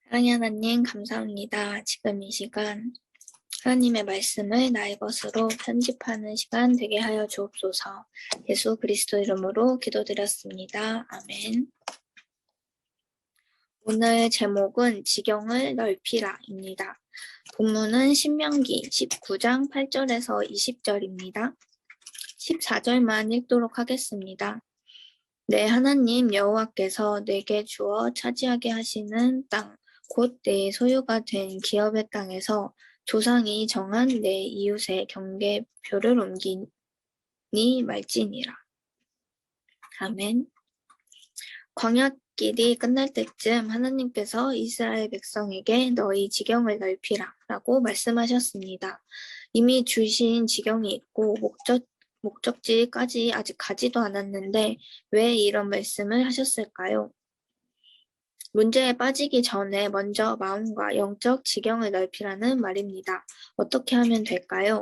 사랑의 하나님 감사합니다. 지금 이 시간 하나님의 말씀을 나의 것으로 편집하는 시간 되게 하여 주옵소서. 예수 그리스도 이름으로 기도드렸습니다. 아멘. 오늘 제목은 지경을 넓히라입니다. 본문은 신명기 19장 8절에서 20절입니다. 14절만 읽도록 하겠습니다. 내 하나님 여호와께서 내게 주어 차지하게 하시는 땅, 곧 내 소유가 된 기업의 땅에서 조상이 정한 내 이웃의 경계표를 옮기니 말지니라. 아멘. 광야길이 끝날 때쯤 하나님께서 이스라엘 백성에게 너희 지경을 넓히라 라고 말씀하셨습니다. 이미 주신 지경이 있고 목적지까지 아직 가지도 않았는데 왜 이런 말씀을 하셨을까요? 문제에 빠지기 전에 먼저 마음과 영적 지경을 넓히라는 말입니다. 어떻게 하면 될까요?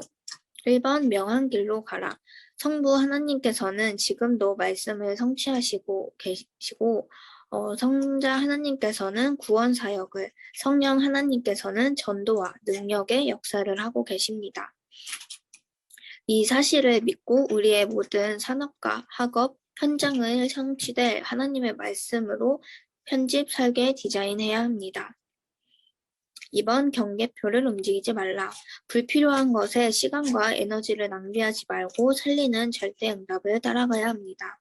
1번 명한 길로 가라. 성부 하나님께서는 지금도 말씀을 성취하시고 계시고 성자 하나님께서는 구원 사역을, 성령 하나님께서는 전도와 능력의 역사를 하고 계십니다. 이 사실을 믿고 우리의 모든 산업과 학업, 현장을 성취될 하나님의 말씀으로 편집, 설계, 디자인해야 합니다. 2번 경계표를 움직이지 말라. 불필요한 것에 시간과 에너지를 낭비하지 말고 살리는 절대 응답을 따라가야 합니다.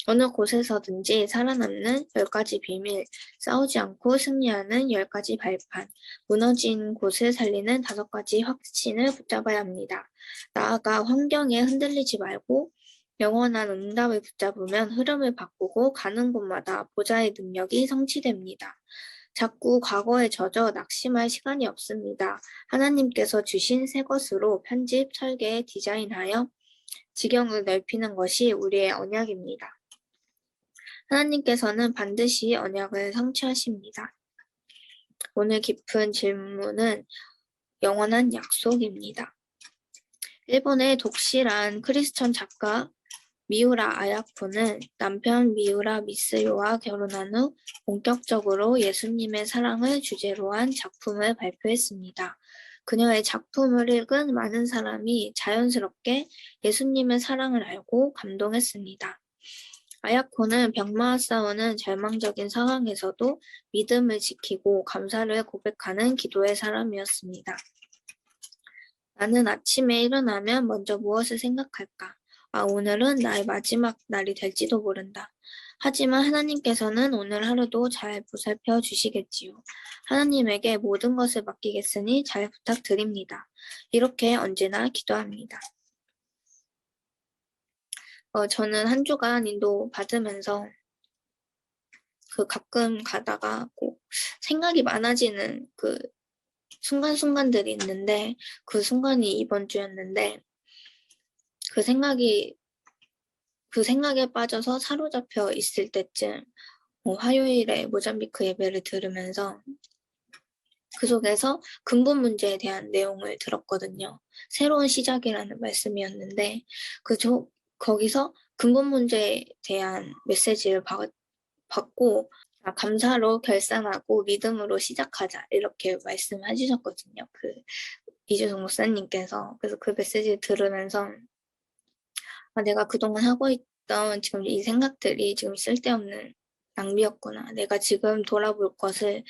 어느 곳에서든지 살아남는 10가지 비밀, 싸우지 않고 승리하는 10가지 발판, 무너진 곳을 살리는 5가지 확신을 붙잡아야 합니다. 나아가 환경에 흔들리지 말고 영원한 응답을 붙잡으면 흐름을 바꾸고 가는 곳마다 보좌의 능력이 성취됩니다. 자꾸 과거에 젖어 낙심할 시간이 없습니다. 하나님께서 주신 새 것으로 편집, 설계, 디자인하여 지경을 넓히는 것이 우리의 언약입니다. 하나님께서는 반드시 언약을 성취하십니다. 오늘 깊은 질문은 영원한 약속입니다. 일본의 독실한 크리스천 작가 미우라 아야코는 남편 미우라 미스요와 결혼한 후 본격적으로 예수님의 사랑을 주제로 한 작품을 발표했습니다. 그녀의 작품을 읽은 많은 사람이 자연스럽게 예수님의 사랑을 알고 감동했습니다. 아야코는 병마와 싸우는 절망적인 상황에서도 믿음을 지키고 감사를 고백하는 기도의 사람이었습니다. 나는 아침에 일어나면 먼저 무엇을 생각할까? 오늘은 나의 마지막 날이 될지도 모른다. 하지만 하나님께서는 오늘 하루도 잘 보살펴 주시겠지요. 하나님에게 모든 것을 맡기겠으니 잘 부탁드립니다. 이렇게 언제나 기도합니다. 저는 한 주간 인도 받으면서 가끔 가다가 꼭 생각이 많아지는 순간순간들이 있는데 그 순간이 이번 주였는데 그 생각에 빠져서 사로잡혀 있을 때쯤 화요일에 모잠비크 예배를 들으면서 그 속에서 근본 문제에 대한 내용을 들었거든요. 새로운 시작이라는 말씀이었는데 거기서 근본 문제에 대한 메시지를 받고 감사로 결산하고 믿음으로 시작하자 이렇게 말씀해 주셨거든요. 이주성 목사님께서. 그래서 그 메시지를 들으면서 내가 그동안 하고 있던 지금 이 생각들이 지금 쓸데없는 낭비였구나. 내가 지금 돌아볼 것은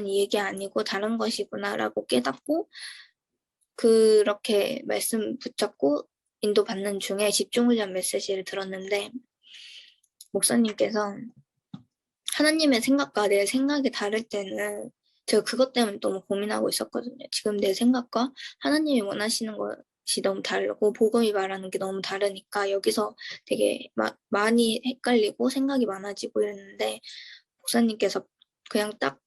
이 얘기 아니고 다른 것이구나라고 깨닫고 그렇게 말씀 붙잡고 인도받는 중에 집중훈련 메시지를 들었는데 목사님께서 하나님의 생각과 내 생각이 다를 때는 제가 그것 때문에 너무 고민하고 있었거든요. 지금 내 생각과 하나님이 원하시는 것이 너무 다르고 복음이 말하는 게 너무 다르니까 여기서 되게 많이 헷갈리고 생각이 많아지고 이랬는데 목사님께서 그냥 딱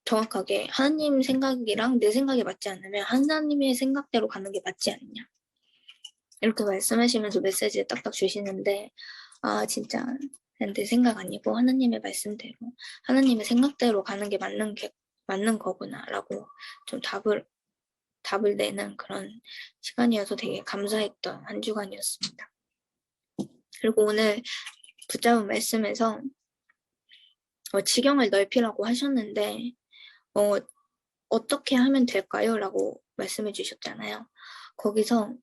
정확하게 하나님 생각이랑 내 생각이 맞지 않으면 하나님의 생각대로 가는 게 맞지 않냐. 이렇게 말씀하시면서 메시지를 딱딱 주시는데 진짜 내 생각 아니고 하나님의 말씀대로 하나님의 생각대로 가는 게 맞는 거구나라고 좀 답을 내는 그런 시간이어서 되게 감사했던 한 주간이었습니다. 그리고 오늘 붙잡은 말씀에서 지경을 넓히라고 하셨는데 어떻게 하면 될까요? 라고 말씀해 주셨잖아요. 거기서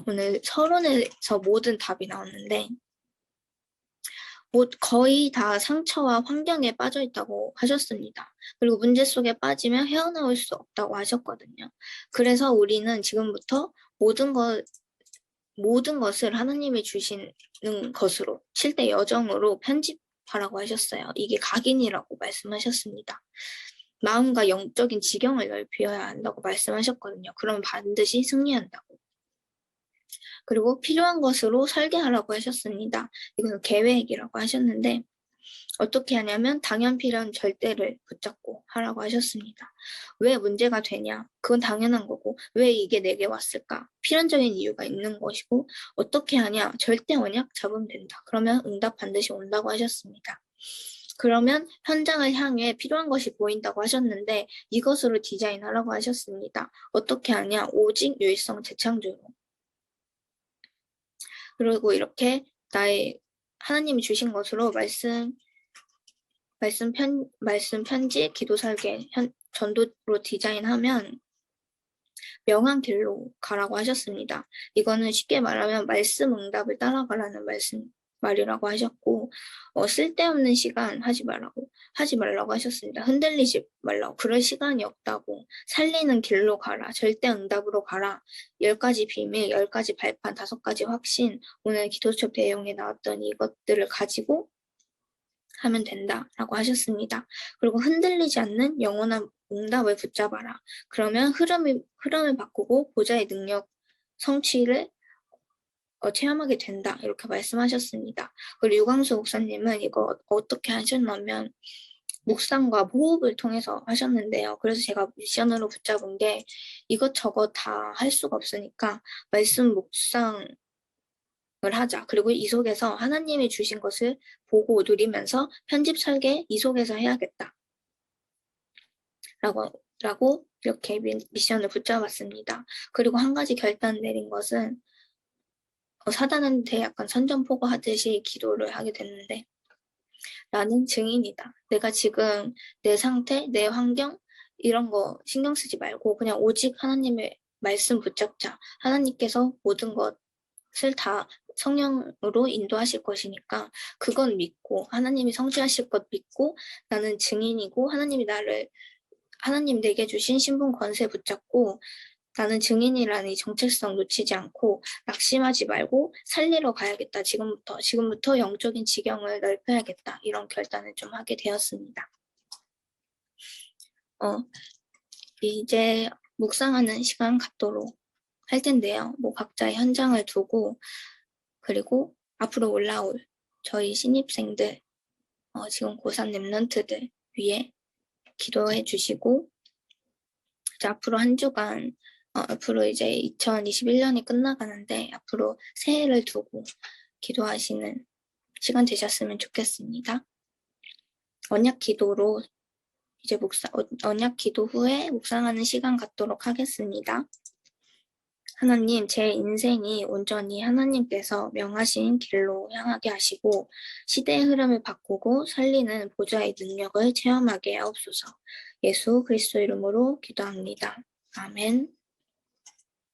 오늘 서론에서 모든 답이 나왔는데 거의 다 상처와 환경에 빠져 있다고 하셨습니다. 그리고 문제 속에 빠지면 헤어나올 수 없다고 하셨거든요. 그래서 우리는 지금부터 모든 것을 하나님이 주시는 것으로 7대 여정으로 편집하라고 하셨어요. 이게 각인이라고 말씀하셨습니다. 마음과 영적인 지경을 넓혀야 한다고 말씀하셨거든요. 그럼 반드시 승리한다고. 그리고 필요한 것으로 설계하라고 하셨습니다. 이건 계획이라고 하셨는데 어떻게 하냐면 당연 필요한 절대를 붙잡고 하라고 하셨습니다. 왜 문제가 되냐? 그건 당연한 거고 왜 이게 내게 왔을까? 필연적인 이유가 있는 것이고 어떻게 하냐? 절대 언약 잡으면 된다. 그러면 응답 반드시 온다고 하셨습니다. 그러면 현장을 향해 필요한 것이 보인다고 하셨는데 이것으로 디자인하라고 하셨습니다. 어떻게 하냐? 오직 유일성 재창조로. 그리고 이렇게 나의 하나님이 주신 것으로 말씀 편지, 기도 설계, 전도로 디자인하면 명한 길로 가라고 하셨습니다. 이거는 쉽게 말하면 말씀 응답을 따라가라는 말이라고 하셨고 쓸데없는 시간 하지 말라고 하셨습니다. 흔들리지 말라고. 그럴 시간이 없다고. 살리는 길로 가라. 절대 응답으로 가라. 10가지 비밀, 10가지 발판, 5가지 확신. 오늘 기도첩 내용에 나왔던 이것들을 가지고 하면 된다라고 하셨습니다. 그리고 흔들리지 않는 영원한 응답을 붙잡아라. 그러면 흐름을 바꾸고 보좌의 능력 성취를 체험하게 된다. 이렇게 말씀하셨습니다. 그리고 유광수 목사님은 이거 어떻게 하셨냐면 묵상과 호흡을 통해서 하셨는데요. 그래서 제가 미션으로 붙잡은 게 이것저것 다 할 수가 없으니까 말씀 묵상 하자. 그리고 이 속에서 하나님이 주신 것을 보고 누리면서 편집 설계 이 속에서 해야겠다. 라고 이렇게 미션을 붙잡았습니다. 그리고 한 가지 결단 내린 것은 사단한테 약간 선전포고하듯이 기도를 하게 됐는데 나는 증인이다. 내가 지금 내 상태, 내 환경 이런 거 신경 쓰지 말고 그냥 오직 하나님의 말씀 붙잡자. 하나님께서 모든 것을 다 성령으로 인도하실 것이니까 그건 믿고 하나님이 성취하실 것 믿고 나는 증인이고 하나님 내게 주신 신분 권세 붙잡고 나는 증인이라는 이 정체성 놓치지 않고 낙심하지 말고 살리러 가야겠다. 지금부터 영적인 지경을 넓혀야겠다. 이런 결단을 좀 하게 되었습니다. 이제 묵상하는 시간 갖도록 할 텐데요. 각자의 현장을 두고 그리고 앞으로 올라올 저희 신입생들, 지금 고3 랩런트들 위해 기도해 주시고 이제 앞으로 한 주간 앞으로 이제 2021년이 끝나가는데 앞으로 새해를 두고 기도하시는 시간 되셨으면 좋겠습니다. 언약 기도로 이제 언약 기도 후에 묵상하는 시간 갖도록 하겠습니다. 하나님, 제 인생이 온전히 하나님께서 명하신 길로 향하게 하시고 시대의 흐름을 바꾸고 살리는 보좌의 능력을 체험하게 하옵소서. 예수 그리스도 이름으로 기도합니다. 아멘.